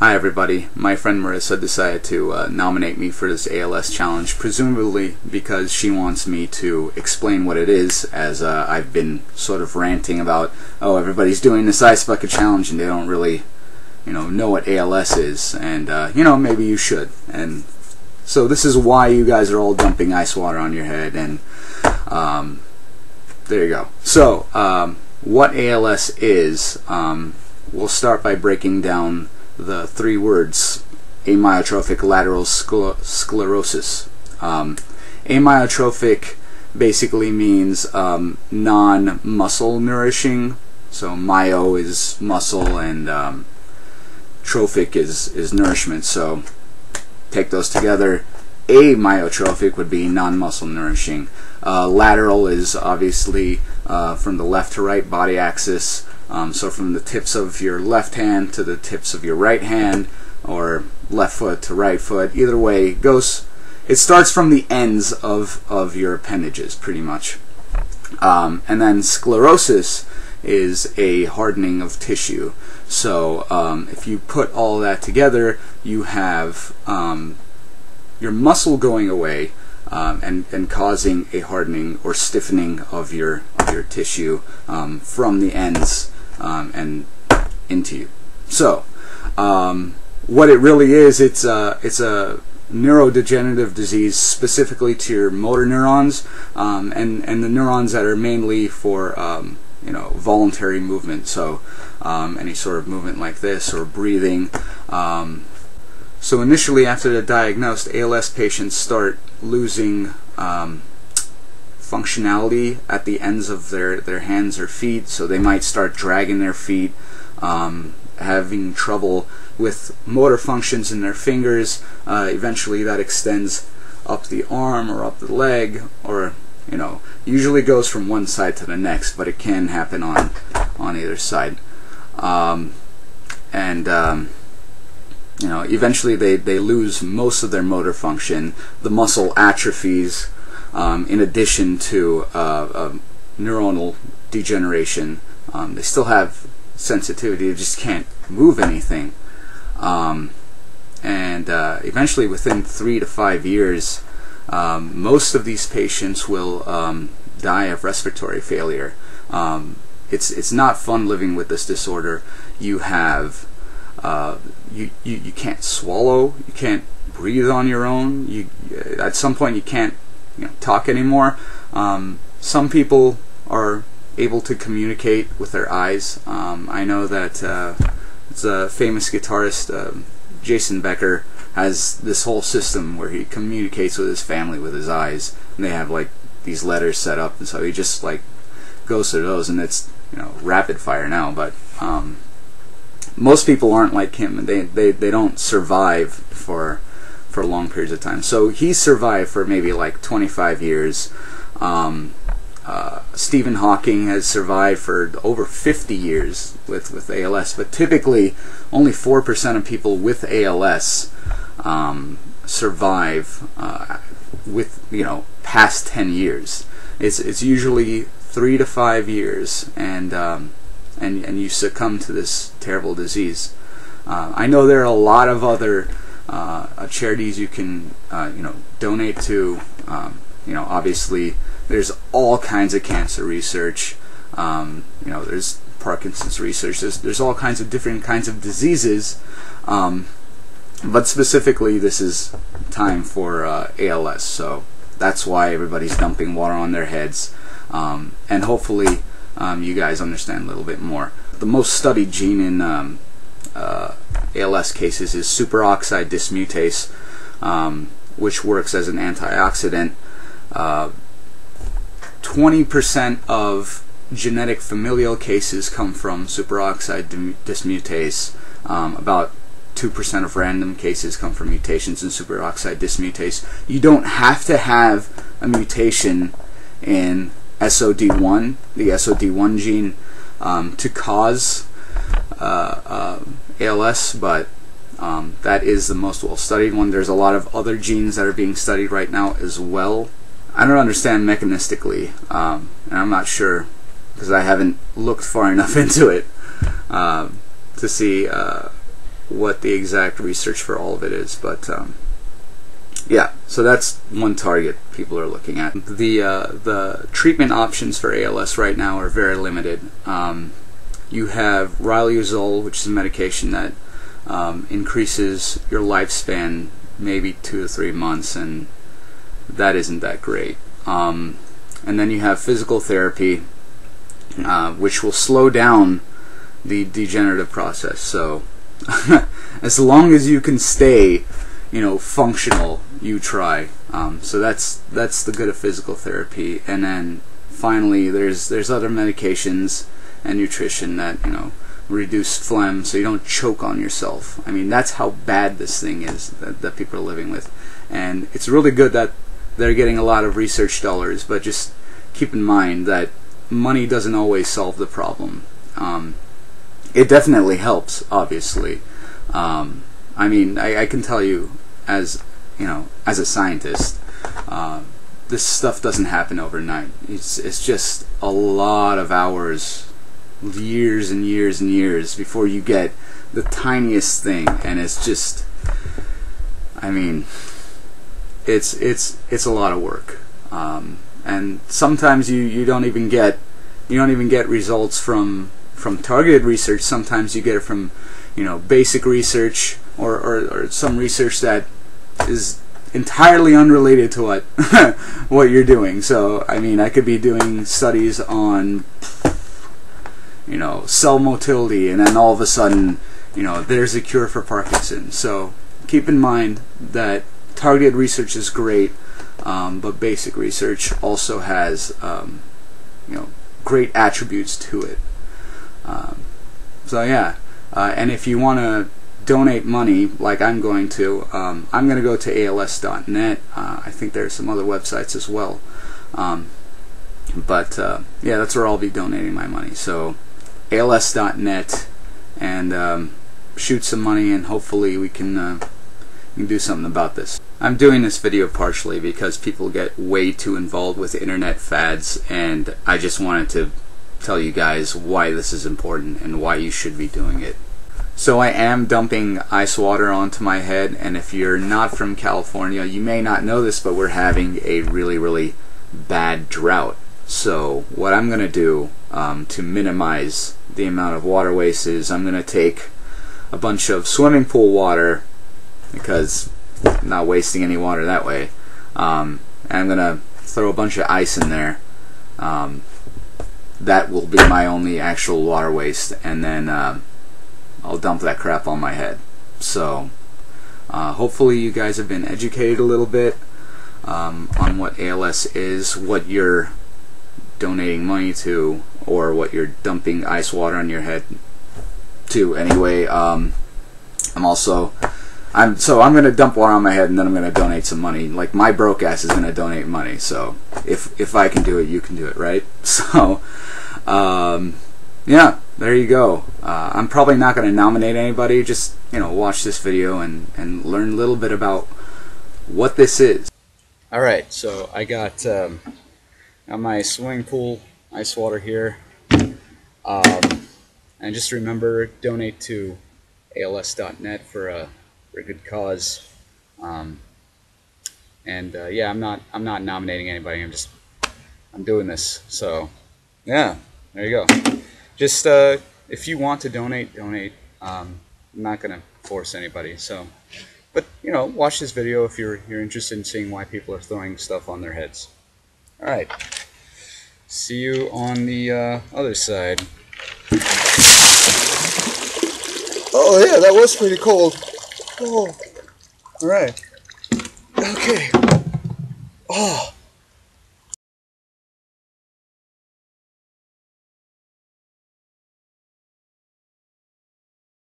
Hi everybody, my friend Marissa decided to nominate me for this ALS challenge, presumably because she wants me to explain what it is, as I've been sort of ranting about, oh, everybody's doing this ice bucket challenge and they don't really, know what ALS is, and maybe you should. And so this is why you guys are all dumping ice water on your head, and there you go. So what ALS is, we'll start by breaking down the three words: amyotrophic lateral sclerosis. Amyotrophic basically means non-muscle nourishing. So myo is muscle and trophic is nourishment. So take those together. Amyotrophic would be non-muscle nourishing. Lateral is obviously from the left to right body axis. So from the tips of your left hand to the tips of your right hand, or left foot to right foot, either way it goes. It starts from the ends of your appendages, pretty much. And then sclerosis is a hardening of tissue. So if you put all that together, you have your muscle going away and causing a hardening or stiffening of your tissue from the ends and into you. So what it really is, it's a neurodegenerative disease specifically to your motor neurons and the neurons that are mainly for voluntary movement. So any sort of movement like this or breathing. So initially, after they're diagnosed, ALS patients start losing functionality at the ends of their hands or feet. So they might start dragging their feet, having trouble with motor functions in their fingers. Eventually that extends up the arm or up the leg, or usually goes from one side to the next, but it can happen on either side. Eventually they lose most of their motor function. The muscle atrophies in addition to neuronal degeneration. They still have sensitivity, they just can't move anything. Eventually, within 3 to 5 years, most of these patients will die of respiratory failure. It's not fun living with this disorder. You have you can't swallow, you can't breathe on your own. At some point you can't talk anymore. Some people are able to communicate with their eyes. I know that it's a famous guitarist, Jason Becker, has this whole system where he communicates with his family with his eyes, and they have like these letters set up, and so he just like goes through those, and it's rapid fire now. But most people aren't like him, and they don't survive for long periods of time. So he survived for maybe like 25 years. Stephen Hawking has survived for over 50 years with ALS, but typically only 4% of people with ALS survive with past 10 years. It's usually 3 to 5 years, and you succumb to this terrible disease. I know there are a lot of other charities you can donate to. Obviously there's all kinds of cancer research. There's Parkinson's research. There's all kinds of different kinds of diseases. But specifically, this is time for ALS. So that's why everybody's dumping water on their heads. And hopefully you guys understand a little bit more. The most studied gene in ALS cases is superoxide dismutase, which works as an antioxidant. 20% of genetic familial cases come from superoxide dismutase. About 2% of random cases come from mutations in superoxide dismutase. You don't have to have a mutation in SOD1, the SOD1 gene, to cause ALS, but that is the most well-studied one. There's a lot of other genes that are being studied right now as well. I don't understand mechanistically, and I'm not sure because I haven't looked far enough into it to see what the exact research for all of it is, but yeah, so that's one target people are looking at. The treatment options for ALS right now are very limited. You have riluzole, which is a medication that increases your lifespan maybe 2 to 3 months, and that isn't that great. And then you have physical therapy, which will slow down the degenerative process. So as long as you can stay, functional, you try. So that's the good of physical therapy. And then finally, there's other medications and nutrition that reduce phlegm, so you don't choke on yourself. I mean, that's how bad this thing is that people are living with. And it's really good that they're getting a lot of research dollars, but just keep in mind that money doesn't always solve the problem. It definitely helps, obviously. I mean, I can tell you, as a scientist, this stuff doesn't happen overnight. It's just a lot of hours, years and years and years before you get the tiniest thing, and it's just, I mean, it's a lot of work. And sometimes you don't even get results from targeted research. Sometimes you get it from basic research or some research that is entirely unrelated to what you're doing. So I mean, I could be doing studies on cell motility, and then all of a sudden there's a cure for Parkinson's. So keep in mind that targeted research is great, but basic research also has great attributes to it. So yeah, and if you want to donate money, like I'm going to go to ALS.net. I think there's some other websites as well, but yeah, that's where I'll be donating my money. So ALS.net, and shoot some money, and hopefully we can do something about this. I'm doing this video partially because people get way too involved with internet fads, and I just wanted to tell you guys why this is important and why you should be doing it. So I am dumping ice water onto my head, and if you're not from California, you may not know this, but we're having a really bad drought. So what I'm going to do to minimize the amount of water waste is I'm going to take a bunch of swimming pool water, because I'm not wasting any water that way, and I'm going to throw a bunch of ice in there. That will be my only actual water waste, and then I'll dump that crap on my head. So hopefully you guys have been educated a little bit on what ALS is, what you're donating money to, or what you're dumping ice water on your head to. Anyway, I'm going to dump water on my head, and then I'm going to donate some money. Like, my broke ass is going to donate money, so if I can do it, you can do it, right? So yeah, there you go. I'm probably not going to nominate anybody. Just watch this video and learn a little bit about what this is. Alright, so I got my swimming pool ice water here, and just remember, donate to ALS.net for a good cause. Yeah, I'm not nominating anybody. I'm doing this. So yeah, there you go. Just if you want to donate. I'm not gonna force anybody. So, but watch this video if you're interested in seeing why people are throwing stuff on their heads. All right. See you on the other side. Oh yeah, that was pretty cold. Oh, all right. Okay. Oh.